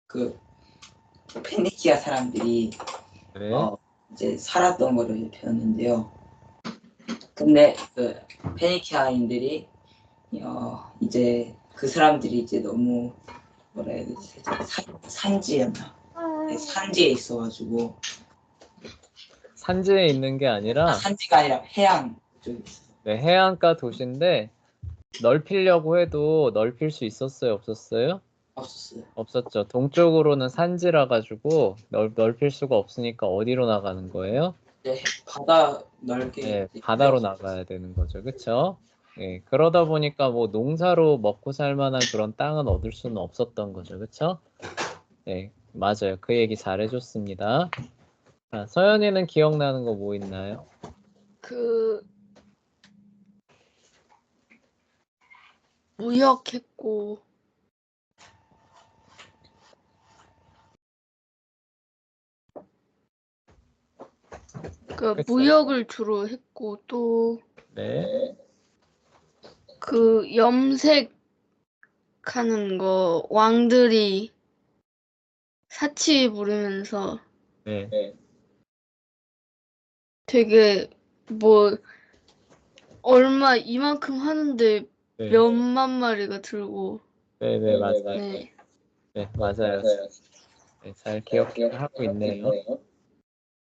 그 페니키아 사람들이 네. 이제 살았던 거를 배웠는데요. 근데 그 페니키아인들이 이제 그 사람들이 이제 너무 뭐라 해야 되지? 산지였나? 산지에 있어가지고. 산지에 있는 게 아니라 산지가 아니라 해안 쪽에 있어요. 네, 해안가 도시인데 넓히려고 해도 넓힐 수 있었어요, 없었어요? 없었어요. 없었죠. 동쪽으로는 산지라 가지고 넓힐 수가 없으니까 어디로 나가는 거예요? 네, 바다 넓게. 네, 바다로 나가야 되는 거죠. 그쵸? 예, 그러다 보니까 뭐 농사로 먹고 살 만한 그런 땅은 얻을 수는 없었던 거죠. 그쵸? 네, 맞아요. 그 얘기 잘 해줬습니다. 자, 서연이는 기억나는 거 뭐 있나요? 무역했고, 그쵸? 무역을 주로 했고, 또 네. 염색하는 거 왕들이 사치 부리면서 네. 되게 뭐 얼마 이만큼 하는데 네. 몇만 마리가 들고. 네, 맞아요. 네. 네, 맞아요. 네, 잘 기억하고 있네요.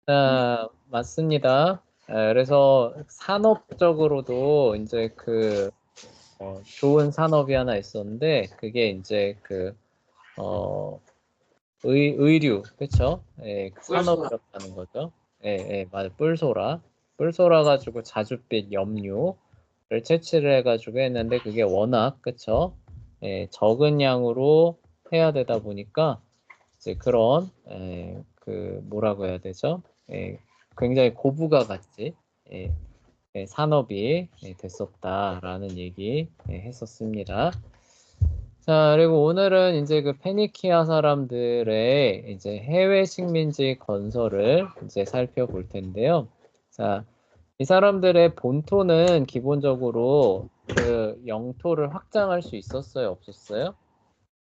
자, 맞습니다. 그래서 산업적으로도 이제 좋은 산업이 하나 있었는데 그게 이제 의류, 그쵸? 예, 산업이었다는 거죠. 예, 맞아. 뿔소라 가지고 자줏빛 염료를 채취를 해가지고 했는데 그게 워낙, 그쵸? 예, 적은 양으로 해야 되다 보니까 이제 그런 뭐라고 해야 되죠? 굉장히 고부가 같이 산업이 됐었다라는 얘기 했었습니다. 자, 그리고 오늘은 이제 그 페니키아 사람들의 이제 해외 식민지 건설을 이제 살펴볼 텐데요. 자, 이 사람들의 본토는 기본적으로 그 영토를 확장할 수 있었어요, 없었어요?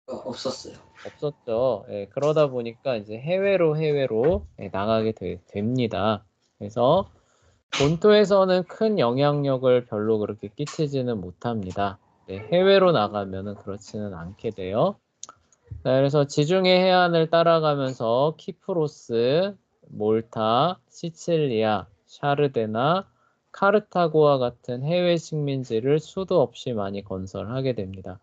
없었어요. 없었죠. 그러다 보니까 이제 해외로 나가게 됩니다. 그래서 본토에서는 큰 영향력을 별로 그렇게 끼치지는 못합니다. 해외로 나가면은 그렇지는 않게 돼요. 자, 그래서 지중해 해안을 따라가면서 키프로스, 몰타, 시칠리아, 샤르데나, 카르타고와 같은 해외 식민지를 수도 없이 많이 건설하게 됩니다.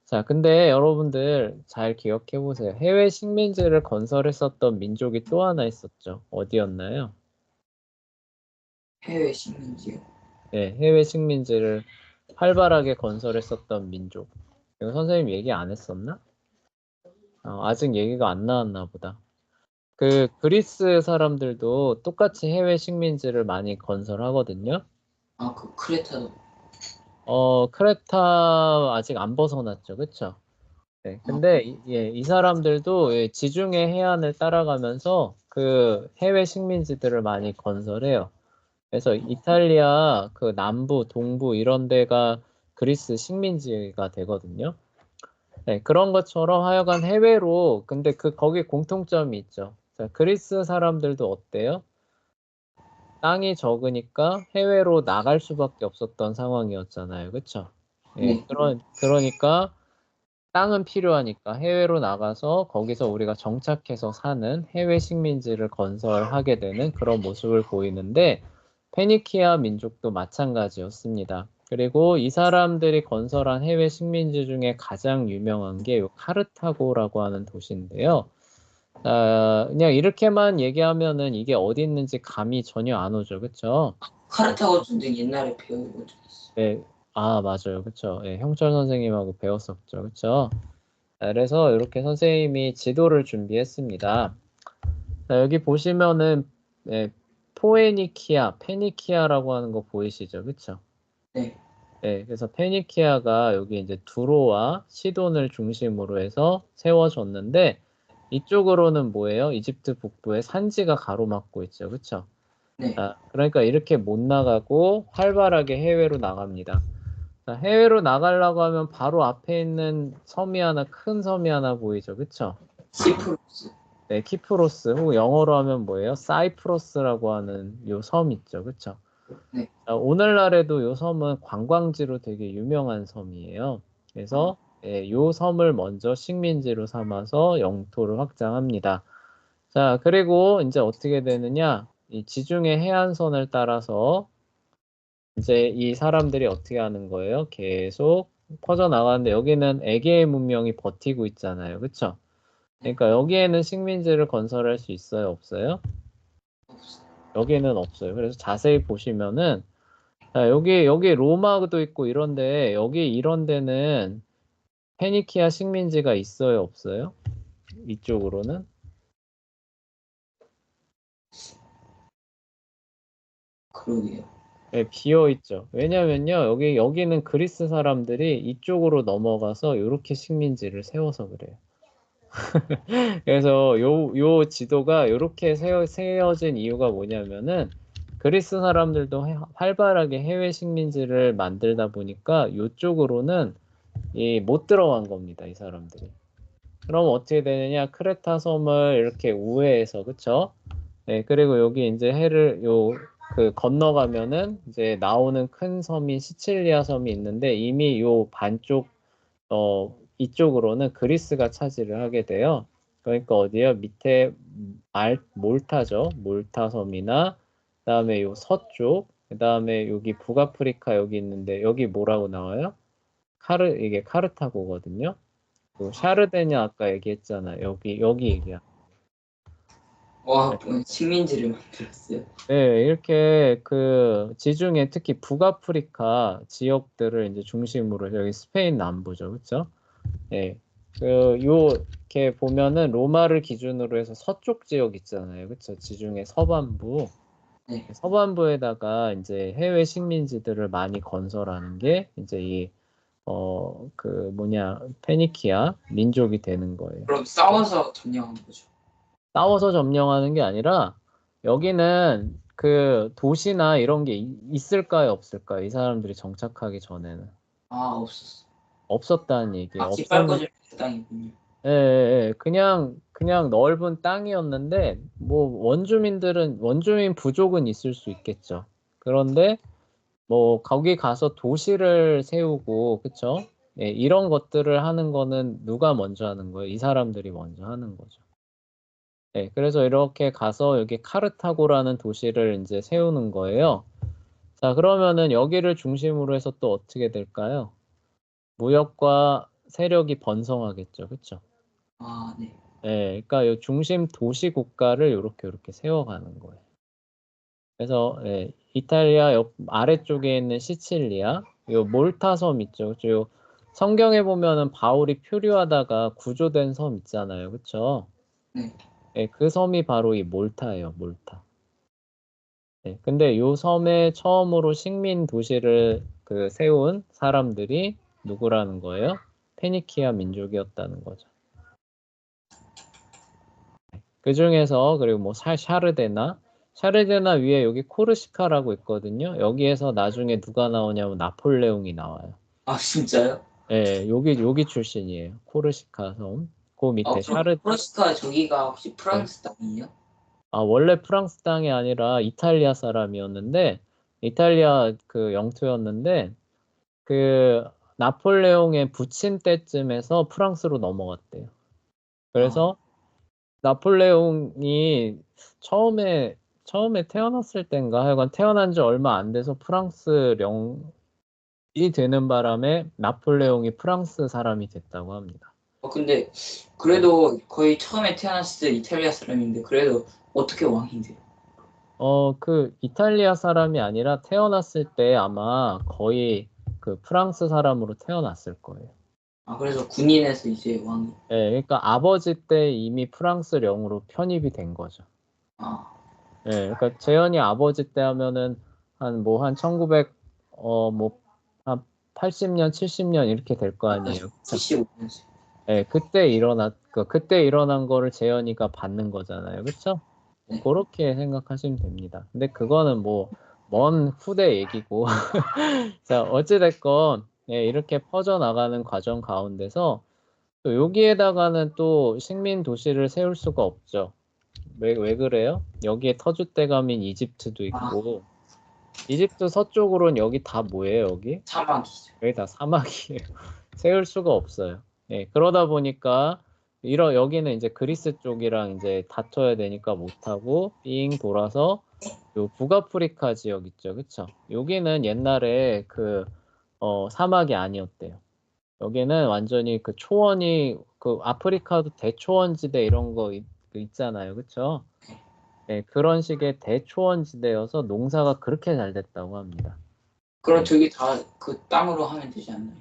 자, 근데 여러분들 잘 기억해 보세요. 해외 식민지를 건설했었던 민족이 또 하나 있었죠. 어디였나요? 해외 식민지요. 네, 해외 식민지를 활발하게 건설했었던 민족. 이거 선생님 얘기 안 했었나? 아직 얘기가 안 나왔나 보다. 그 그리스 사람들도 똑같이 해외 식민지를 많이 건설하거든요. 그 크레타도. 크레타 아직 안 벗어났죠, 그쵸? 네, 근데 이 사람들도 지중해 해안을 따라가면서 그 해외 식민지들을 많이 건설해요. 그래서 이탈리아 그 남부, 동부 이런 데가 그리스 식민지가 되거든요. 네, 그런 것처럼 하여간 해외로 근데 거기 공통점이 있죠. 자, 그리스 사람들도 어때요? 땅이 적으니까 해외로 나갈 수밖에 없었던 상황이었잖아요. 그쵸? 네. 그러니까 땅은 필요하니까 해외로 나가서 거기서 우리가 정착해서 사는 해외 식민지를 건설하게 되는 그런 모습을 보이는데 페니키아 민족도 마찬가지였습니다. 그리고 이 사람들이 건설한 해외 식민지 중에 가장 유명한 게 카르타고라고 하는 도시인데요. 그냥 이렇게만 얘기하면은 이게 어디 있는지 감이 전혀 안 오죠. 그쵸? 카르타고 전쟁 옛날에 배워본 적 있어요. 네. 맞아요. 그쵸? 형철 선생님하고 배웠었죠. 그쵸? 그래서 이렇게 선생님이 지도를 준비했습니다. 자, 여기 보시면은 페니키아라고 하는 거 보이시죠? 그쵸? 네. 그래서 페니키아가 여기 이제 두로와 시돈을 중심으로 해서 세워졌는데 이쪽으로는 뭐예요? 이집트 북부에 산지가 가로막고 있죠. 그쵸? 네. 자, 그러니까 이렇게 못 나가고 활발하게 해외로 나갑니다. 자, 해외로 나가려고 하면 바로 앞에 있는 섬이 하나, 큰 섬이 하나 보이죠. 그쵸? 시프루스. 네, 키프로스, 혹은 영어로 하면 뭐예요? 사이프러스라고 하는 요 섬 있죠. 그쵸? 네. 자, 오늘날에도 요 섬은 관광지로 되게 유명한 섬이에요. 그래서 요 섬을 먼저 식민지로 삼아서 영토를 확장합니다. 자, 그리고 이제 어떻게 되느냐? 이 지중해 해안선을 따라서 이제 이 사람들이 어떻게 하는 거예요? 계속 퍼져나가는데 여기는 에게의 문명이 버티고 있잖아요. 그쵸? 그러니까 여기에는 식민지를 건설할 수 있어요? 없어요? 없어. 여기는 없어요. 그래서 자세히 보시면은 자, 여기 로마도 있고 이런데 여기 이런 데는 페니키아 식민지가 있어요? 없어요? 이쪽으로는? 그러게요. 네, 비어 있죠. 왜냐면요. 여기는 그리스 사람들이 이쪽으로 넘어가서 이렇게 식민지를 세워서 그래요. 그래서 요 지도가 이렇게 세워진 이유가 뭐냐면은 그리스 사람들도 활발하게 해외 식민지를 만들다 보니까 이쪽으로는 못 들어간 겁니다. 이 사람들이. 그럼 어떻게 되느냐? 크레타 섬을 이렇게 우회해서 그쵸? 네, 그리고 여기 이제 그 건너가면은 이제 나오는 큰 섬인 시칠리아 섬이 있는데 이미 요 반쪽 이쪽으로는 그리스가 차지를 하게 돼요. 그러니까 어디요? 밑에 몰타죠. 몰타 섬이나 그다음에 요 서쪽, 그다음에 여기 북아프리카 여기 있는데 여기 뭐라고 나와요? 이게 카르타고거든요. 그 샤르데냐 아까 얘기했잖아. 여기 얘기야. 와, 뭐 식민지를 만들었어요. 네, 이렇게 그 지중해 특히 북아프리카 지역들을 이제 중심으로 여기 스페인 남부죠, 그렇죠? 네, 이렇게 보면은 로마를 기준으로 해서 서쪽 지역 있잖아요, 그렇죠? 지중해 서반부, 네. 서반부에다가 이제 해외 식민지들을 많이 건설하는 게 이제 페니키아 민족이 되는 거예요. 그럼 싸워서 점령한 거죠. 싸워서 점령하는 게 아니라 여기는 그 도시나 이런 게 있을까요, 없을까요? 이 사람들이 정착하기 전에는 아, 없었어. 없었다는 얘기예요. 바퀴 빨궈질 땅이군요. 그냥 넓은 땅이었는데 뭐 원주민 부족은 있을 수 있겠죠. 그런데 뭐 거기 가서 도시를 세우고 그쵸? 예, 이런 것들을 하는 거는 누가 먼저 하는 거예요? 이 사람들이 먼저 하는 거죠. 네, 그래서 이렇게 가서 여기 카르타고라는 도시를 이제 세우는 거예요. 자, 그러면은 여기를 중심으로 해서 또 어떻게 될까요? 무역과 세력이 번성하겠죠. 그쵸? 아, 네. 네, 그러니까 이 중심 도시 국가를 이렇게 세워가는 거예요. 그래서 이탈리아 옆 아래쪽에 있는 시칠리아, 요 몰타 섬 있죠. 그쵸? 요 성경에 보면은 바울이 표류하다가 구조된 섬 있잖아요. 그쵸? 네. 네, 그 섬이 바로 이 몰타예요. 몰타. 네, 근데 요 섬에 처음으로 식민 도시를 세운 사람들이 누구라는 거예요? 페니키아 민족이었다는 거죠. 그 중에서 그리고 뭐 샤르데나 위에 여기 코르시카라고 있거든요. 여기에서 나중에 누가 나오냐면 나폴레옹이 나와요. 아, 진짜요? 네, 여기 출신이에요. 코르시카 섬. 그 밑에 그럼 프로스카 저기가 혹시 프랑스 땅이에요? 원래 프랑스 땅이 아니라 이탈리아 사람이었는데 이탈리아 그 영토였는데 그 나폴레옹의 부친 때쯤에서 프랑스로 넘어갔대요. 그래서 나폴레옹이 처음에 태어났을 땐가 하여간 태어난 지 얼마 안 돼서 프랑스 령이 되는 바람에 나폴레옹이 프랑스 사람이 됐다고 합니다. 근데 그래도 거의 처음에 태어났을 때 이탈리아 사람인데 그래도 어떻게 왕이 돼요? 그 이탈리아 사람이 아니라 태어났을 때 아마 거의 그 프랑스 사람으로 태어났을 거예요. 아, 그래서 군인에서 이제 왕이. 네, 그러니까 아버지 때 이미 프랑스령으로 편입이 된 거죠. 아, 네, 그러니까 재현이 아버지 때 하면은 한 1900, 한 80년, 70년 이렇게 될 거 아니에요. 75년생. 네, 그때 일어난 거를 재현이가 받는 거잖아요. 그쵸? 네. 그렇게 생각하시면 됩니다. 근데 그거는 뭐, 먼 후대 얘기고. 자, 어찌됐건, 예, 이렇게 퍼져나가는 과정 가운데서 또 여기에다가는 또 식민 도시를 세울 수가 없죠. 왜 그래요? 여기에 터줏대감인 이집트도 있고 이집트 서쪽으로는 여기 다 뭐예요? 사막이죠. 여기 다 사막이에요. 세울 수가 없어요. 예, 그러다 보니까 여기는 이제 그리스 쪽이랑 이제 다퉈야 되니까 못하고 삥 돌아서 요 북아프리카 지역 있죠, 그쵸? 여기는 옛날에 그 사막이 아니었대요. 여기는 완전히 그 초원이 그 아프리카도 대초원지대 이런 거 있잖아요, 그쵸? 네, 그런 식의 대초원지대여서 농사가 그렇게 잘 됐다고 합니다. 그럼 네. 저기 다 그 땅으로 하면 되지 않나요?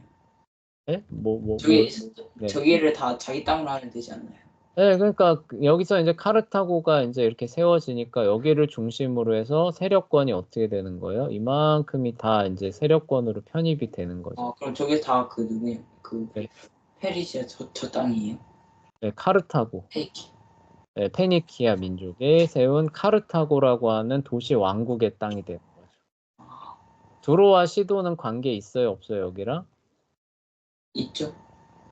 네? 네. 저기를 다 자기 땅으로 하면 되지 않나요? 네, 그러니까 여기서 이제 카르타고가 이제 이렇게 세워지니까 여기를 중심으로 해서 세력권이 어떻게 되는 거예요? 이만큼이 다 이제 세력권으로 편입이 되는 거죠. 그럼 저게 다 그 누구예요? 그 네. 페르시아 저 땅이에요? 네, 카르타고. 페이키. 네, 페니키아 민족이 세운 카르타고라고 하는 도시 왕국의 땅이 되는 거죠. 두로와 시도는 관계 있어요, 없어요, 여기랑? 있죠?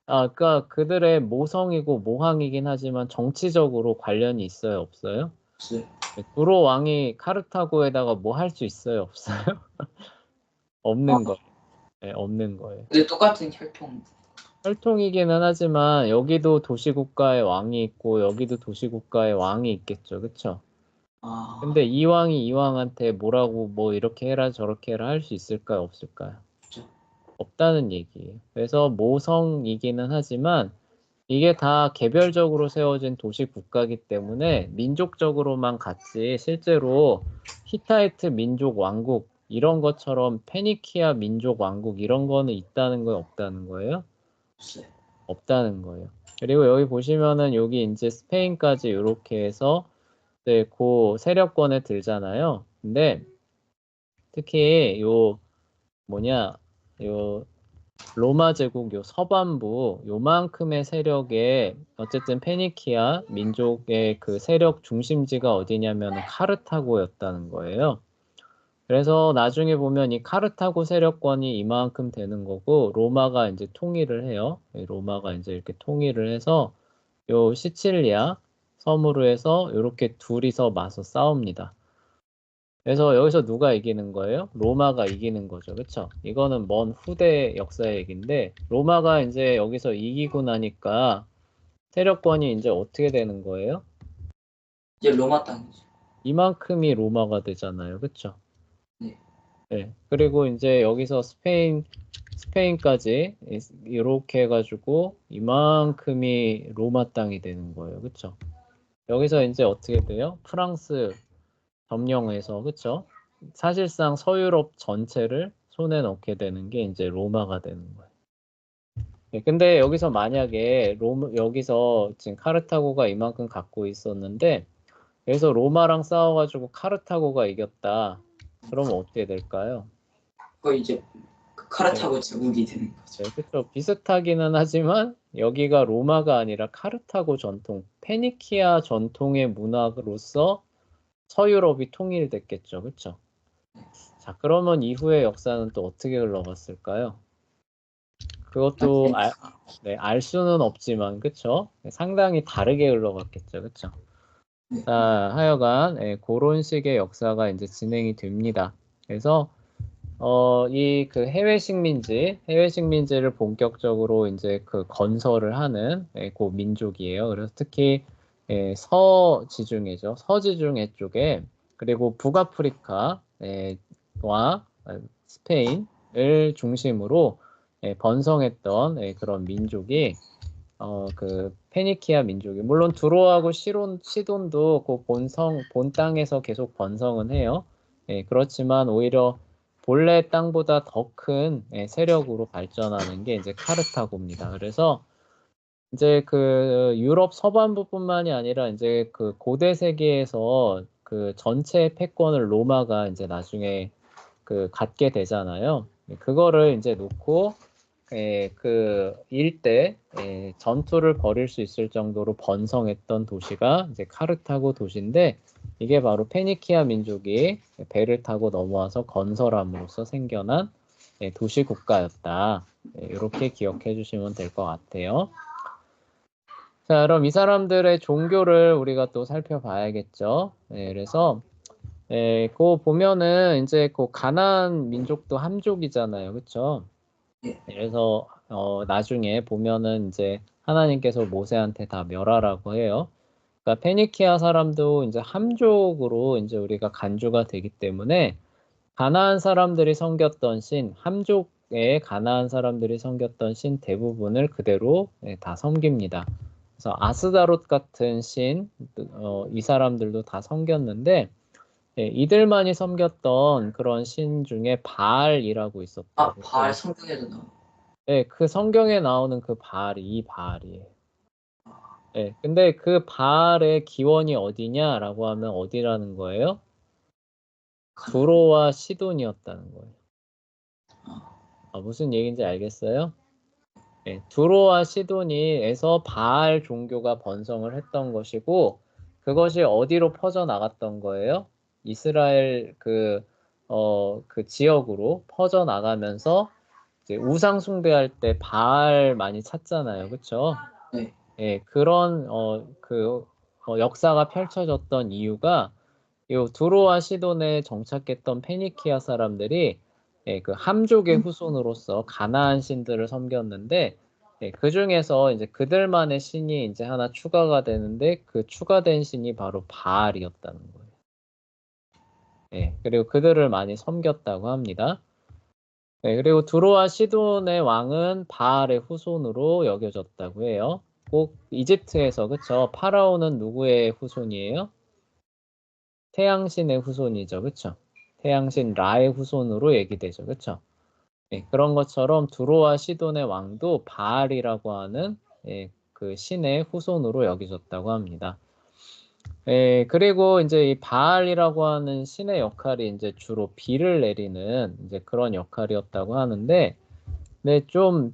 그러니까 그들의 모성이고 모항이긴 하지만 정치적으로 관련이 있어요, 없어요? 없어요. 네, 두로 왕이 카르타고에다가 뭐 할 수 있어요, 없어요? 없는 거. 네, 없는 거예요. 근데 똑같은 혈통. 혈통이기는 하지만 여기도 도시국가의 왕이 있고 여기도 도시국가의 왕이 있겠죠, 그쵸? 근데 이 왕이 이 왕한테 뭐라고 뭐 이렇게 해라 저렇게 해라 할 수 있을까요, 없을까요? 없죠. 없다는 얘기예요. 그래서 모성이기는 하지만 이게 다 개별적으로 세워진 도시 국가이기 때문에 민족적으로만 같지 실제로 히타이트 민족 왕국 이런 것처럼 페니키아 민족 왕국 이런 거는 있다는 거예요, 없다는 거예요? 없어요. 없다는 거예요. 그리고 여기 보시면은 여기 이제 스페인까지 이렇게 해서 네, 그 세력권에 들잖아요. 근데 특히 요 로마 제국 요 서반부 요만큼의 세력의 어쨌든 페니키아 민족의 그 세력 중심지가 어디냐면 카르타고였다는 거예요. 그래서 나중에 보면 이 카르타고 세력권이 이만큼 되는 거고 로마가 이제 통일을 해요. 로마가 이제 이렇게 통일을 해서 요 시칠리아 섬으로 해서 이렇게 둘이서 맞서 싸웁니다. 그래서 여기서 누가 이기는 거예요? 로마가 이기는 거죠. 그쵸? 이거는 먼 후대 역사 얘기인데 로마가 이제 여기서 이기고 나니까 세력권이 이제 어떻게 되는 거예요? 이제 로마 땅이죠. 이만큼이 로마가 되잖아요. 그쵸? 네. 네. 그리고 이제 여기서 스페인까지 이렇게 해가지고 이만큼이 로마 땅이 되는 거예요. 그쵸? 여기서 이제 어떻게 돼요? 프랑스 점령해서 그쵸? 사실상 서유럽 전체를 손에 넣게 되는 게 이제 로마가 되는 거예요. 네, 근데 여기서 만약에 여기서 지금 카르타고가 이만큼 갖고 있었는데 여기서 로마랑 싸워가지고 카르타고가 이겼다. 그러면 어떻게 될까요? 그거 이제 카르타고 제국이 되는 거죠. 네, 그렇죠. 비슷하기는 하지만 여기가 로마가 아니라 카르타고 전통, 페니키아 전통의 문화로서 서유럽이 통일됐겠죠. 그렇죠? 자, 그러면 이후의 역사는 또 어떻게 흘러갔을까요? 그것도 알 수는 없지만, 그쵸? 상당히 다르게 흘러갔겠죠. 그쵸? 자, 하여간, 그런 식의 역사가 이제 진행이 됩니다. 그래서, 이 그 해외 식민지를 본격적으로 이제 그 건설을 하는 그 민족이에요. 그래서 특히 서지중해 쪽에 그리고 북아프리카와 스페인을 중심으로 번성했던 그런 민족이 그 페니키아 민족이 물론 두로하고 시돈도 그 본 땅에서 계속 번성은 해요. 그렇지만 오히려 본래 땅보다 더 큰 세력으로 발전하는 게 이제 카르타고입니다. 그래서 이제 그 유럽 서반부뿐만이 아니라 이제 그 고대 세계에서 그 전체 패권을 로마가 이제 나중에 그 갖게 되잖아요. 그거를 이제 놓고 그 일대 전투를 벌일 수 있을 정도로 번성했던 도시가 이제 카르타고 도시인데 이게 바로 페니키아 민족이 배를 타고 넘어와서 건설함으로써 생겨난 도시 국가였다. 이렇게 기억해 주시면 될 것 같아요. 자, 그럼 이 사람들의 종교를 우리가 또 살펴봐야겠죠. 그래서 그 보면은 이제 그 가나안 민족도 함족이잖아요, 그렇죠? 그래서 나중에 보면은 이제 하나님께서 모세한테 다 멸하라고 해요. 그러니까 페니키아 사람도 이제 함족으로 이제 우리가 간주가 되기 때문에 가나안 사람들이 섬겼던 신, 함족의 가나안 사람들이 섬겼던 신 대부분을 그대로 다 섬깁니다. 그래서 아스다롯 같은 신, 이 사람들도 다 섬겼는데 이들만이 섬겼던 그런 신 중에 바알이라고 있었다고. 바알 성경에도 나와. 그 성경에 나오는 그 바알이 이 바알이에요. 근데 그 바알의 기원이 어디냐라고 하면 어디라는 거예요? 두로와 시돈이었다는 거예요. 무슨 얘기인지 알겠어요? 두로와 시도니에서 바알 종교가 번성을 했던 것이고 그것이 어디로 퍼져 나갔던 거예요? 이스라엘 그 지역으로 퍼져 나가면서 이제 우상 숭배할 때 바알 많이 찾잖아요, 그렇죠? 네. 그런 역사가 펼쳐졌던 이유가 이 두로와 시돈에 정착했던 페니키아 사람들이 그 함족의 후손으로서 가나안 신들을 섬겼는데 그 중에서 이제 그들만의 신이 이제 하나 추가가 되는데 그 추가된 신이 바로 바알이었다는 거예요. 그리고 그들을 많이 섬겼다고 합니다. 그리고 두로와 시돈의 왕은 바알의 후손으로 여겨졌다고 해요. 꼭 이집트에서 그쵸? 파라오는 누구의 후손이에요? 태양신의 후손이죠, 그쵸? 태양신 라의 후손으로 얘기되죠, 그쵸? 그런 것처럼 두로와 시돈의 왕도 바알이라고 하는 그 신의 후손으로 여겨졌다고 합니다. 그리고 이제 이 바알이라고 하는 신의 역할이 이제 주로 비를 내리는 이제 그런 역할이었다고 하는데, 좀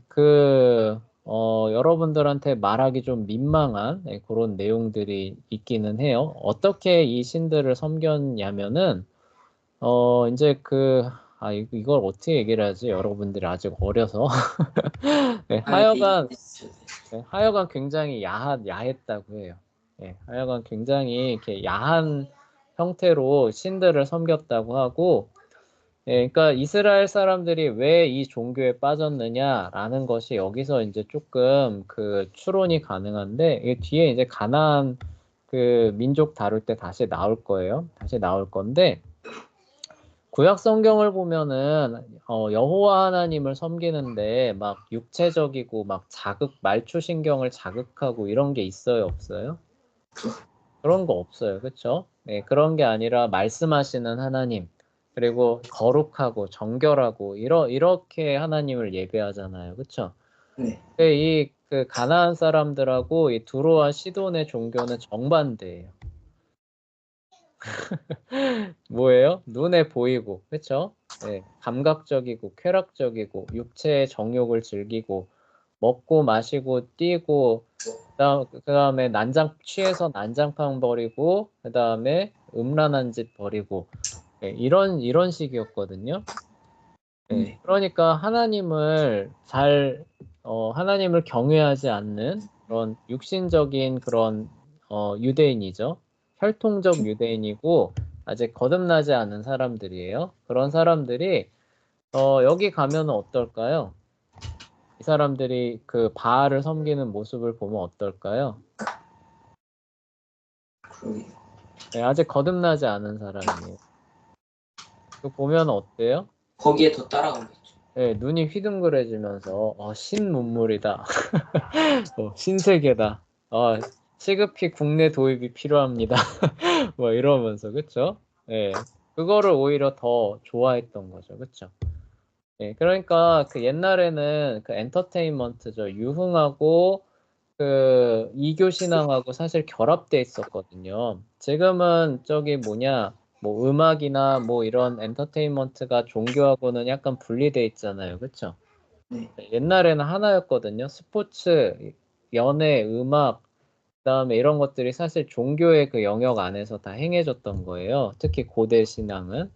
여러분들한테 말하기 좀 민망한 그런 내용들이 있기는 해요. 어떻게 이 신들을 섬겼냐면은, 이제 이걸 어떻게 얘기를 하지? 여러분들이 아직 어려서. 하여간 굉장히 야했다고 해요. 하여간 굉장히 이렇게 야한 형태로 신들을 섬겼다고 하고, 그러니까 이스라엘 사람들이 왜 이 종교에 빠졌느냐라는 것이 여기서 이제 조금 추론이 가능한데, 이 뒤에 이제 가나안 그 민족 다룰 때 다시 나올 거예요. 다시 나올 건데, 구약 성경을 보면은 여호와 하나님을 섬기는데 막 육체적이고 막 말초신경을 자극하고 이런 게 있어요, 없어요? 그런 거 없어요, 그렇죠? 그런 게 아니라 말씀하시는 하나님, 그리고 거룩하고 정결하고 이렇게 하나님을 예배하잖아요, 그렇죠? 근데 그 가나안 사람들하고 이 두로와 시돈의 종교는 정반대예요. 뭐예요? 눈에 보이고, 그렇죠? 감각적이고 쾌락적이고 육체의 정욕을 즐기고 먹고 마시고 뛰고 그다음에 취해서 난장판 버리고 그다음에 음란한 짓 버리고 이런 식이었거든요. 그러니까 하나님을 경외하지 않는 그런 육신적인 그런 유대인이죠. 혈통적 유대인이고 아직 거듭나지 않은 사람들이에요. 그런 사람들이 여기 가면 어떨까요? 이 사람들이 그 바알을 섬기는 모습을 보면 어떨까요? 아직 거듭나지 않은 사람이에요. 보면 어때요? 거기에 더 따라가겠죠. 눈이 휘둥그레지면서 신문물이다. 신세계다. 시급히 국내 도입이 필요합니다. 뭐 이러면서 그쵸? 그거를 오히려 더 좋아했던 거죠. 그쵸? 그러니까 그 옛날에는 그 엔터테인먼트죠. 유흥하고 그 이교 신앙하고 사실 결합돼 있었거든요. 지금은 뭐 음악이나 뭐 이런 엔터테인먼트가 종교하고는 약간 분리돼 있잖아요. 그쵸? 옛날에는 하나였거든요. 스포츠, 연애, 음악, 그다음에 이런 것들이 사실 종교의 그 영역 안에서 다 행해졌던 거예요. 특히 고대 신앙은.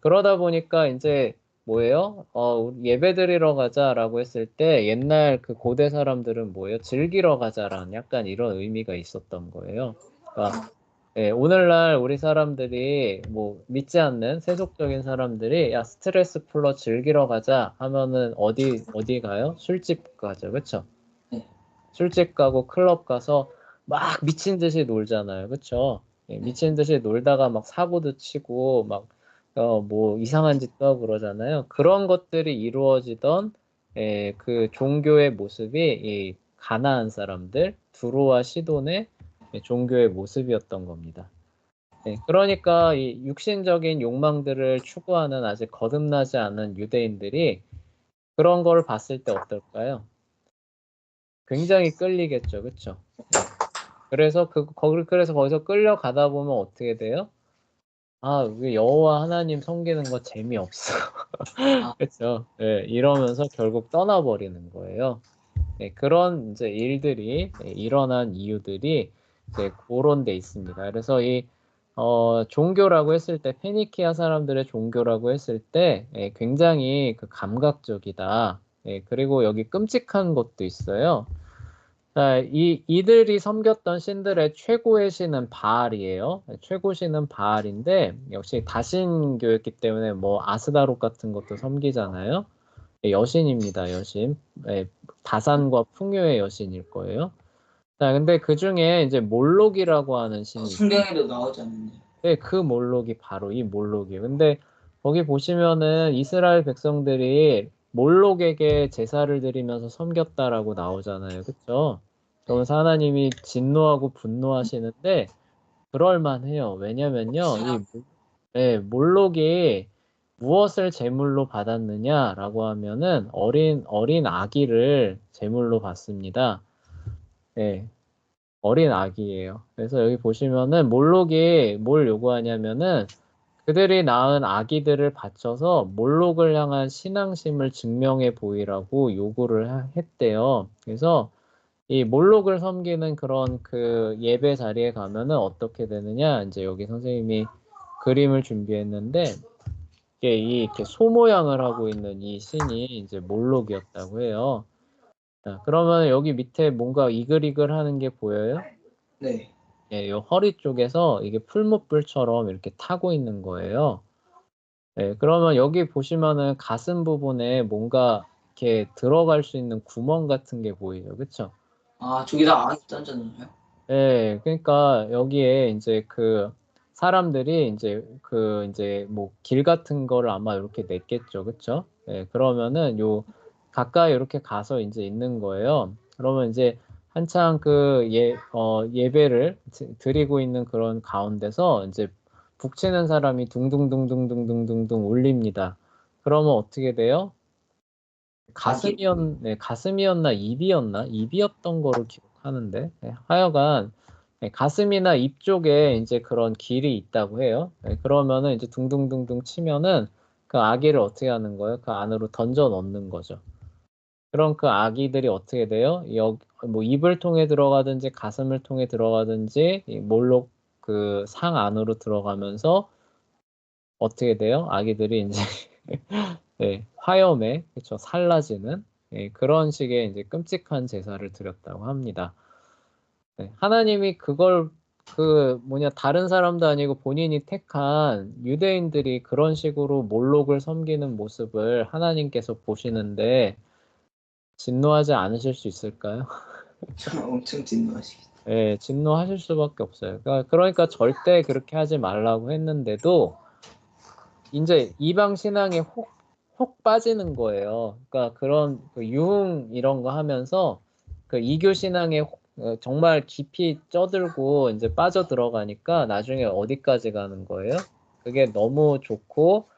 그러다 보니까 이제 뭐예요? 우리 예배 드리러 가자라고 했을 때 옛날 그 고대 사람들은 뭐예요? 즐기러 가자라는 약간 이런 의미가 있었던 거예요. 그러니까 예, 오늘날 우리 사람들이 뭐 믿지 않는 세속적인 사람들이 야 스트레스 풀러 즐기러 가자 하면은 어디 가요? 술집 가죠, 그렇죠? 네. 술집 가고 클럽 가서 막 미친 듯이 놀잖아요, 그렇죠? 예, 미친 듯이 놀다가 막 사고도 치고 막 뭐 이상한 짓도 하고 그러잖아요. 그런 것들이 이루어지던 그 종교의 모습이 이 가나안 사람들 두로와 시돈의 종교의 모습이었던 겁니다. 네, 그러니까 이 육신적인 욕망들을 추구하는 아직 거듭나지 않은 유대인들이 그런 걸 봤을 때 어떨까요? 굉장히 끌리겠죠, 그렇죠? 그래서 그래서 거기서 끌려가다 보면 어떻게 돼요? 아, 왜 여호와 하나님 섬기는 거 재미없어. 아, 그렇죠? 예, 이러면서 결국 떠나버리는 거예요. 네, 그런 이제 일들이 일어난 이유들이 이제 그런 데 있습니다. 그래서 이 종교라고 했을 때 페니키아 사람들의 종교라고 했을 때 굉장히 그 감각적이다. 그리고 여기 끔찍한 것도 있어요. 자, 이들이 섬겼던 신들의 최고의 신은 바알이에요. 최고 신은 바알인데 역시 다신교였기 때문에 뭐 아스다롯 같은 것도 섬기잖아요. 여신입니다, 여신. 다산과 풍요의 여신일 거예요. 자, 근데 그 중에 이제 몰록이라고 하는 신이 있어요. 성경에도 나오지 않는데. 네, 그 몰록이 바로 이 몰록이에요. 근데 거기 보시면은 이스라엘 백성들이 몰록에게 제사를 드리면서 섬겼다라고 나오잖아요. 그쵸? 그러면서 하나님이 진노하고 분노하시는데 그럴만해요. 왜냐면요, 몰록이 무엇을 제물로 받았느냐라고 하면은 어린 아기를 제물로 받습니다. 예, 어린 아기예요. 그래서 여기 보시면은 몰록이 뭘 요구하냐면은 그들이 낳은 아기들을 바쳐서 몰록을 향한 신앙심을 증명해 보이라고 요구를 했대요. 그래서 이 몰록을 섬기는 그런 그 예배 자리에 가면은 어떻게 되느냐? 이제 여기 선생님이 그림을 준비했는데 이게 이렇게 소 모양을 하고 있는 이 신이 이제 몰록이었다고 해요. 자, 그러면 여기 밑에 뭔가 이글이글 하는 게 보여요? 네. 예, 요 허리 쪽에서 이게 풀무불처럼 이렇게 타고 있는 거예요. 예, 그러면 여기 보시면은 가슴 부분에 뭔가 이렇게 들어갈 수 있는 구멍 같은 게 보이죠, 그쵸? 아, 저기다 안이 던졌나요? 예, 그러니까 여기에 이제 그 사람들이 이제 뭐 길 같은 거를 아마 이렇게 냈겠죠, 그쵸? 예, 그러면은 요 가까이 이렇게 가서 이제 있는 거예요. 그러면 이제 한창 예배를 드리고 있는 그런 가운데서 이제 북치는 사람이 둥둥둥둥둥둥둥둥 울립니다. 그러면 어떻게 돼요? 가슴이었나 입이었나? 입이었던 거로 기억하는데 하여간 가슴이나 입 쪽에 이제 그런 길이 있다고 해요. 그러면은 이제 둥둥둥둥 치면은 그 아기를 어떻게 하는 거예요? 그 안으로 던져 넣는 거죠. 그럼 그 아기들이 어떻게 돼요? 뭐 입을 통해 들어가든지 가슴을 통해 들어가든지 이 몰록 그 상 안으로 들어가면서 어떻게 돼요? 아기들이 이제 화염에 그쵸 살라지는 그런 식의 이제 끔찍한 제사를 드렸다고 합니다. 하나님이 그걸 그 뭐냐 다른 사람도 아니고 본인이 택한 유대인들이 그런 식으로 몰록을 섬기는 모습을 하나님께서 보시는데 진노하지 않으실 수 있을까요? 저 엄청 진노하시겠다. 진노하실 수밖에 없어요. 그러니까 절대 그렇게 하지 말라고 했는데도 이제 이방 신앙에 혹 빠지는 거예요. 그러니까 그런 그 유흥 이런 거 하면서 그 이교 신앙에 정말 깊이 쪄들고 이제 빠져 들어가니까 나중에 어디까지 가는 거예요? 그게 너무 좋고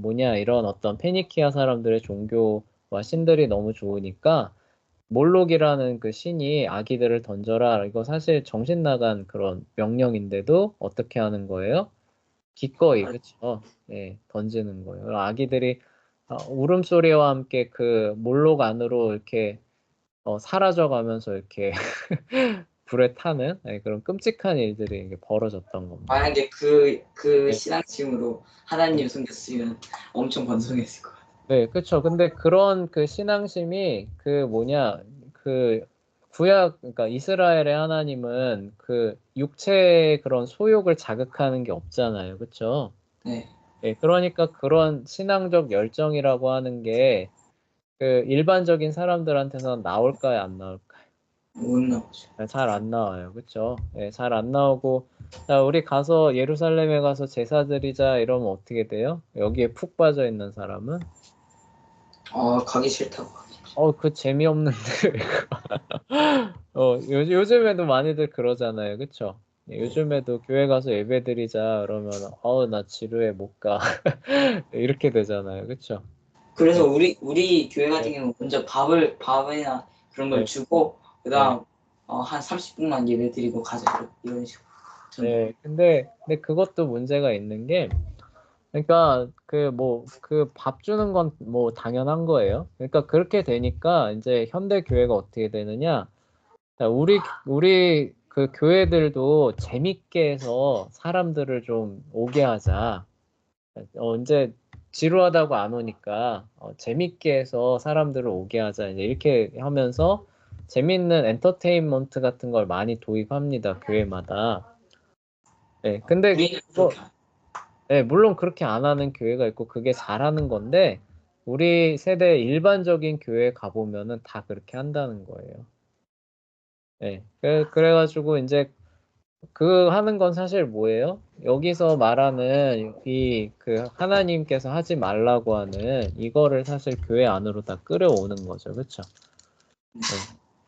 뭐냐 이런 어떤 페니키아 사람들의 종교와 신들이 너무 좋으니까 몰록이라는 그 신이 아기들을 던져라. 이거 사실 정신 나간 그런 명령인데도 어떻게 하는 거예요? 기꺼이, 그쵸? 던지는 거예요. 아기들이 울음소리와 함께 그 몰록 안으로 이렇게 사라져 가면서 이렇게 불에 타는 그런 끔찍한 일들이 이게 벌어졌던 겁니다. 만약에 그 네. 신앙심으로 하나님 숨겼으면 엄청 번성했을 것 같아요. 네, 그렇죠. 근데 그런 그 신앙심이 그 뭐냐 그 구약 그러니까 이스라엘의 하나님은 그 육체의 그런 소욕을 자극하는 게 없잖아요, 그렇죠? 네, 네, 그러니까 그런 신앙적 열정이라고 하는 게 그 일반적인 사람들한테서 나올까요, 안 나올까요? 못 나오죠. 잘 안 나와요, 그렇죠? 네, 잘 안 나오고 자, 우리 가서 예루살렘에 가서 제사 드리자 이러면 어떻게 돼요? 여기에 푹 빠져 있는 사람은 가기 싫다고. 그 재미없는데 요즘에도 많이들 그러잖아요, 그쵸? 예, 요즘에도 교회 가서 예배 드리자 그러면 나 지루해 못 가. 이렇게 되잖아요, 그쵸? 그래서 네, 우리 교회 같은 네, 경우는 먼저 밥이나 그런 걸 네, 주고 네. 그다음 한 30분만 예배 드리고 가자 이런 식으로. 전 네, 근데 그것도 문제가 있는 게, 그러니까 그 밥 주는 건 뭐 당연한 거예요. 그러니까 그렇게 되니까 이제 현대 교회가 어떻게 되느냐? 자, 우리 그 교회들도 재밌게 해서 사람들을 좀 오게 하자. 이제 지루하다고 안 오니까 재밌게 해서 사람들을 오게 하자. 이제 이렇게 하면서 재밌는 엔터테인먼트 같은 걸 많이 도입합니다. 교회마다. 네, 근데 우리는 그렇게 안 해요. 네, 물론 그렇게 안 하는 교회가 있고 그게 잘하는 건데 우리 세대 일반적인 교회 가보면은 다 그렇게 한다는 거예요. 네, 그래가지고 이제 그 하는 건 사실 뭐예요? 여기서 말하는 이 그 하나님께서 하지 말라고 하는 이거를 사실 교회 안으로 다 끌어오는 거죠. 그렇죠? 네.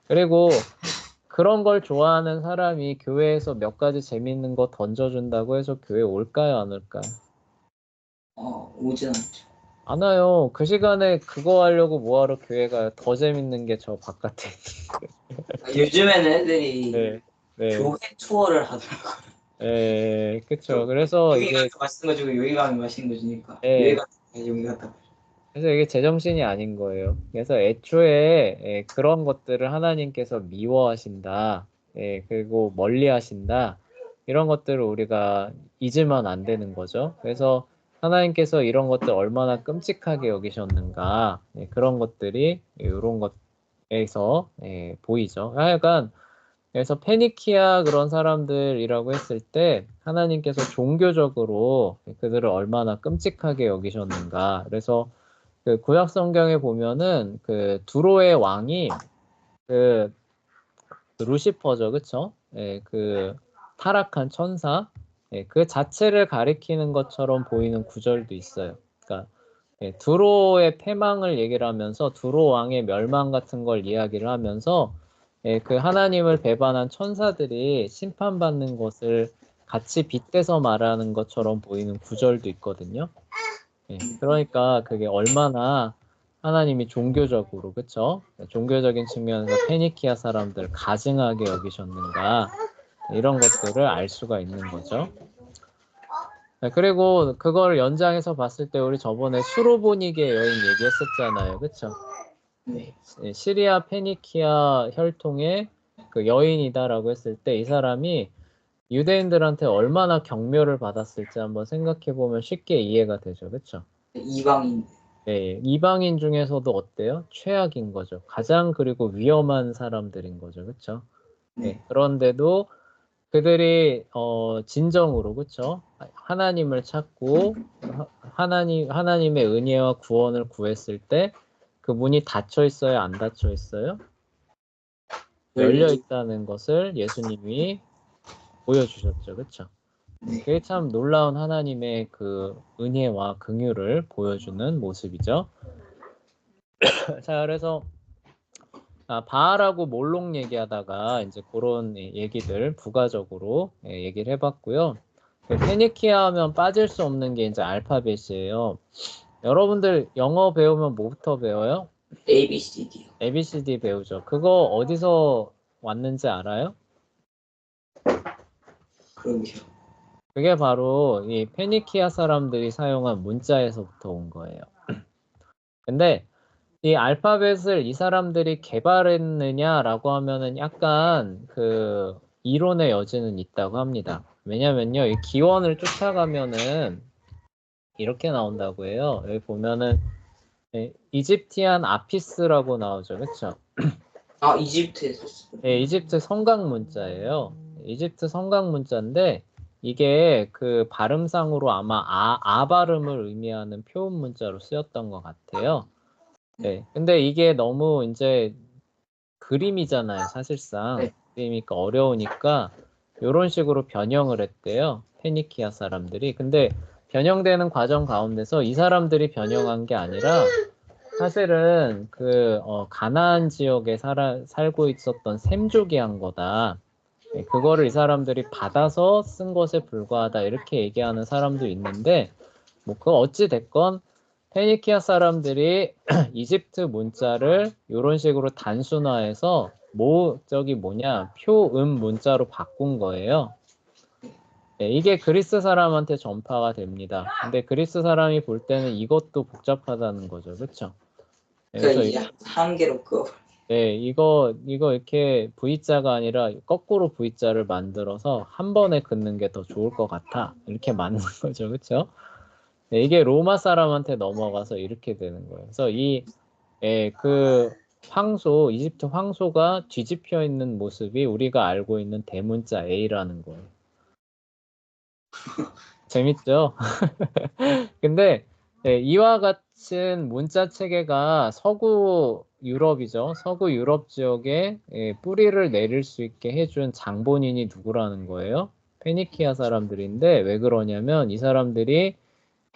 그리고 그런 걸 좋아하는 사람이 교회에서 몇 가지 재밌는 거 던져준다고 해서 교회 올까요, 안 올까요? 오진 않죠. 안 와요. 그 시간에 그거 하려고 뭐하러 교회 가요? 더 재밌는 게 저 바깥에 요즘에는 애들이 있는데. 네. 교회 투어를 하더라고요. 그쵸. 그래서 여기 이게 가서 맛있는 거 주고 여기 가면 맛있는 거 주니까 여기 예, 갔다 여기 갔다. 그래서 이게 제정신이 아닌 거예요. 그래서 애초에 그런 것들을 하나님께서 미워하신다. 그리고 멀리 하신다. 이런 것들을 우리가 잊으면 안 되는 거죠. 그래서 하나님께서 이런 것들 얼마나 끔찍하게 여기셨는가. 그런 것들이 이런 것에서 보이죠. 하여간 그래서 페니키아 그런 사람들이라고 했을 때 하나님께서 종교적으로 그들을 얼마나 끔찍하게 여기셨는가. 그래서 그 구약 성경에 보면은 그 두로의 왕이 그 루시퍼죠, 그쵸? 그 타락한 천사, 그 자체를 가리키는 것처럼 보이는 구절도 있어요. 그러니까 두로의 패망을 얘기를 하면서 두로 왕의 멸망 같은 걸 이야기를 하면서 그 하나님을 배반한 천사들이 심판받는 것을 같이 빗대서 말하는 것처럼 보이는 구절도 있거든요. 그러니까 그게 얼마나 하나님이 종교적으로, 그쵸? 종교적인 측면에서 페니키아 사람들 가증하게 여기셨는가, 이런 것들을 알 수가 있는 거죠. 그리고 그걸 연장해서 봤을 때 우리 저번에 수로보니게 여인 얘기했었잖아요. 그쵸? 네. 시리아 페니키아 혈통의 그 여인이다라고 했을 때 이 사람이 유대인들한테 얼마나 경멸을 받았을지 한번 생각해 보면 쉽게 이해가 되죠. 그쵸? 이방인. 이방인 중에서도 어때요? 최악인 거죠. 가장 그리고 위험한 사람들인 거죠. 그쵸? 네. 그런데도 그들이 진정으로 그쵸? 하나님을 찾고 하나님의 은혜와 구원을 구했을 때 그 문이 닫혀 있어요, 안 닫혀 있어요? 열려 열리죠. 있다는 것을 예수님이 보여주셨죠, 그쵸? 네. 그게 참 놀라운 하나님의 그 은혜와 긍휼을 보여주는 모습이죠. 자, 그래서 바알하고 몰록 얘기하다가 이제 그런 얘기들 부가적으로 얘기를 해봤고요. 페니키아 하면 빠질 수 없는 게 이제 알파벳이에요. 여러분들 영어 배우면 뭐부터 배워요? A, B, C, D요. ABCD 배우죠. 그거 어디서 왔는지 알아요? 그러게요. 그게 바로 이 페니키아 사람들이 사용한 문자에서부터 온 거예요. 근데 이 알파벳을 이 사람들이 개발했느냐라고 하면은 약간 그 이론의 여지는 있다고 합니다. 왜냐면요, 이 기원을 쫓아가면은 이렇게 나온다고 해요. 여기 보면은 이집티안 아피스라고 나오죠, 그렇죠? 아, 이집트에서 쓰고. 네, 이집트 성강 문자예요. 이집트 성강 문자인데 이게 그 발음상으로 아마 아 발음을 의미하는 표음 문자로 쓰였던 것 같아요. 네, 근데 이게 너무 이제 그림이잖아요, 사실상. 네. 그림이니까 어려우니까 이런 식으로 변형을 했대요, 페니키아 사람들이. 근데 변형되는 과정 가운데서 이 사람들이 변형한 게 아니라 사실은 그 가나안 지역에 살고 있었던 셈족이 한 거다. 네, 그거를 이 사람들이 받아서 쓴 것에 불과하다 이렇게 얘기하는 사람도 있는데 뭐 그 어찌 됐건 페니키아 사람들이 이집트 문자를 이런 식으로 단순화해서 저기 뭐냐 표음 문자로 바꾼 거예요. 네, 이게 그리스 사람한테 전파가 됩니다. 근데 그리스 사람이 볼 때는 이것도 복잡하다는 거죠, 그렇죠? 그러니까 이제 한 개로 그. 네, 이거 이렇게 V자가 아니라 거꾸로 V자를 만들어서 한 번에 긋는 게 더 좋을 것 같아. 이렇게 만든 거죠, 그렇죠? 네, 이게 로마 사람한테 넘어가서 이렇게 되는 거예요. 그래서 그 이집트 황소가 뒤집혀 있는 모습이 우리가 알고 있는 대문자 A라는 거예요. 재밌죠? 근데 이와 같은 문자 체계가 서구 유럽이죠. 서구 유럽 지역에 뿌리를 내릴 수 있게 해준 장본인이 누구라는 거예요? 페니키아 사람들인데 왜 그러냐면 이 사람들이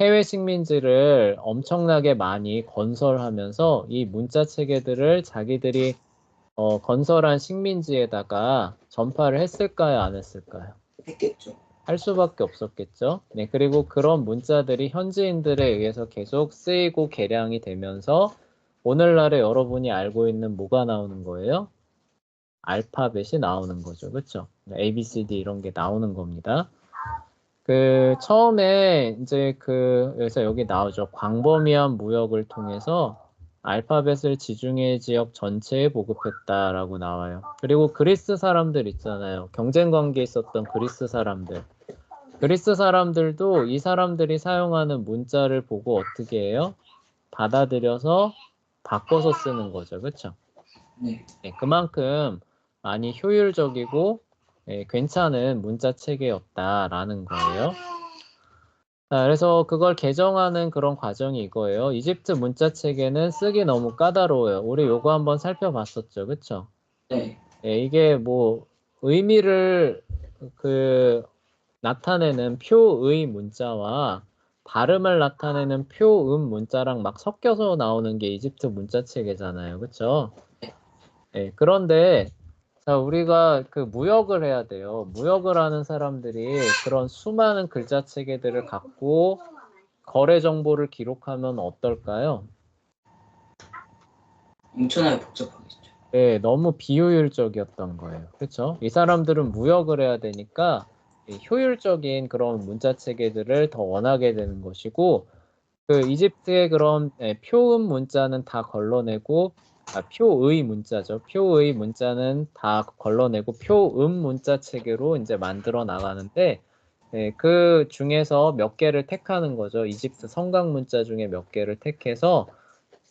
해외 식민지를 엄청나게 많이 건설하면서 이 문자 체계들을 자기들이 건설한 식민지에다가 전파를 했을까요? 안 했을까요? 했겠죠. 할 수밖에 없었겠죠. 네, 그리고 그런 문자들이 현지인들에 의해서 계속 쓰이고 개량이 되면서 오늘날에 여러분이 알고 있는 뭐가 나오는 거예요? 알파벳이 나오는 거죠. 그렇죠? A, B, C, D 이런 게 나오는 겁니다. 그 처음에 이제 그래서 여기 나오죠. 광범위한 무역을 통해서 알파벳을 지중해 지역 전체에 보급했다라고 나와요. 그리고 그리스 사람들 있잖아요. 경쟁 관계에 있었던 그리스 사람들. 그리스 사람들도 이 사람들이 사용하는 문자를 보고 어떻게 해요? 받아들여서 바꿔서 쓰는 거죠. 그렇죠? 네. 네, 그만큼 많이 효율적이고 괜찮은 문자 체계였다라는 거예요. 자, 그래서 그걸 개정하는 그런 과정이 이거예요. 이집트 문자 체계는 쓰기 너무 까다로워요. 우리 요거 한번 살펴봤었죠. 그렇죠? 네. 이게 뭐 의미를 나타내는 표의 문자와 발음을 나타내는 표음 문자랑 막 섞여서 나오는 게 이집트 문자 체계잖아요. 그렇죠? 네, 그런데 자, 우리가 그 무역을 해야 돼요. 무역을 하는 사람들이 그런 수많은 글자 체계들을 갖고 거래 정보를 기록하면 어떨까요? 엄청나게 복잡하겠죠. 네, 너무 비효율적이었던 거예요. 그렇죠? 이 사람들은 무역을 해야 되니까 효율적인 그런 문자 체계들을 더 원하게 되는 것이고 그 이집트의 그런 표음 문자는 다 걸러내고 표의 문자죠. 표의 문자는 다 걸러내고 표음 문자 체계로 이제 만들어 나가는데 그 중에서 몇 개를 택하는 거죠. 이집트 성강 문자 중에 몇 개를 택해서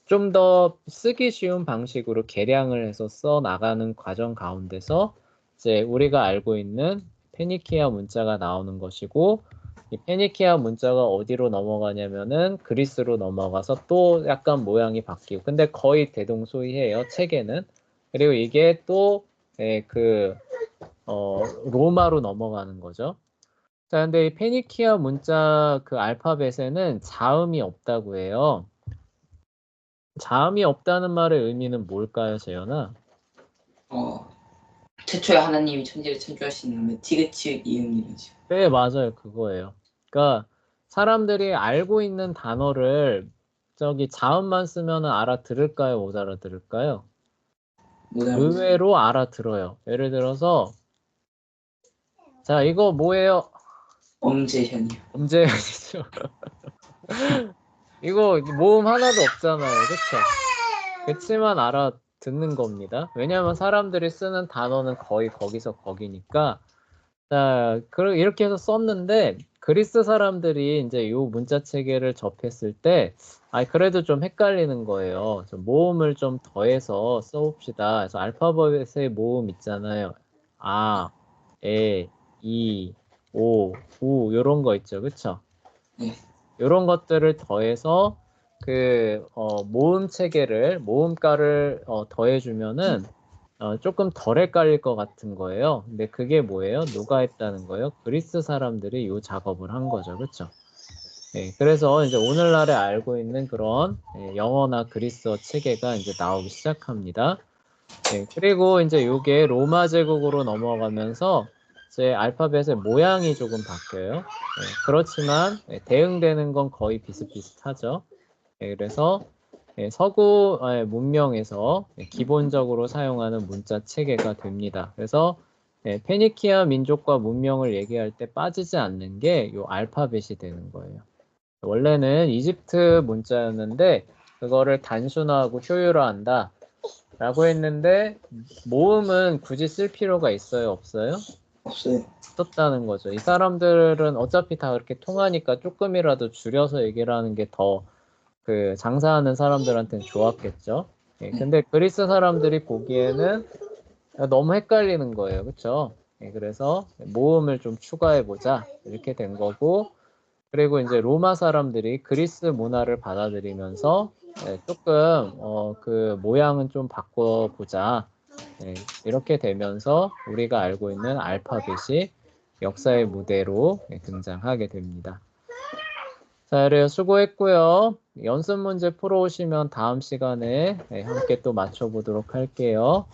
좀 더 쓰기 쉬운 방식으로 개량을 해서 써 나가는 과정 가운데서 이제 우리가 알고 있는 페니키아 문자가 나오는 것이고 이 페니키아 문자가 어디로 넘어가냐면은 그리스로 넘어가서 또 약간 모양이 바뀌고 근데 거의 대동소이해요 체계는. 그리고 이게 또 로마로 넘어가는 거죠. 자, 근데 이 페니키아 문자 그 알파벳에는 자음이 없다고 해요. 자음이 없다는 말의 의미는 뭘까요, 재현아? 최초에 하나님이 천지를 창조하신 티귿 이응이라죠. 네, 맞아요. 그거예요. 그러니까 사람들이 알고 있는 단어를 저기 자음만 쓰면 알아들을까요, 못 알아들을까요? 못 알아보겠어요. 의외로 알아들어요. 예를 들어서 자, 이거 뭐예요? 엄제현이요. 엄제현이죠. 이거 모음 하나도 없잖아요. 그쵸? 그치만 알아듣는 겁니다. 왜냐하면 사람들이 쓰는 단어는 거의 거기서 거기니까. 자, 이렇게 해서 썼는데 그리스 사람들이 이제 요 문자 체계를 접했을 때, 그래도 좀 헷갈리는 거예요. 좀 모음을 좀 더해서 써봅시다. 그래서 알파벳의 모음 있잖아요. 아, 에, 이, 오, 우 요런 거 있죠, 그쵸? 네. 요런 것들을 더해서 모음 체계를 모음가를 더해주면은 조금 덜 헷갈릴 것 같은 거예요. 근데 그게 뭐예요? 누가 했다는 거예요? 그리스 사람들이 이 작업을 한 거죠. 그렇죠? 네, 그래서 이제 오늘날에 알고 있는 그런 영어나 그리스어 체계가 이제 나오기 시작합니다. 네, 그리고 이제 이게 로마 제국으로 넘어가면서 이제 알파벳의 모양이 조금 바뀌어요. 그렇지만 대응되는 건 거의 비슷비슷하죠. 그래서 서구 문명에서 기본적으로 사용하는 문자 체계가 됩니다. 그래서 페니키아 민족과 문명을 얘기할 때 빠지지 않는 게 이 알파벳이 되는 거예요. 원래는 이집트 문자였는데 그거를 단순화하고 효율화한다 라고 했는데 모음은 굳이 쓸 필요가 있어요? 없어요? 없어요. 썼다는 거죠. 이 사람들은 어차피 다 그렇게 통하니까 조금이라도 줄여서 얘기를 하는 게 더 장사하는 사람들한테는 좋았겠죠. 근데 그리스 사람들이 보기에는 너무 헷갈리는 거예요. 그렇죠? 그래서 모음을 좀 추가해 보자 이렇게 된 거고, 그리고 이제 로마 사람들이 그리스 문화를 받아들이면서 조금 그 모양은 좀 바꿔 보자 이렇게 되면서 우리가 알고 있는 알파벳이 역사의 무대로 등장하게 됩니다. 자, 그래요. 수고했고요. 연습 문제 풀어오시면 다음 시간에 함께 또 맞춰보도록 할게요.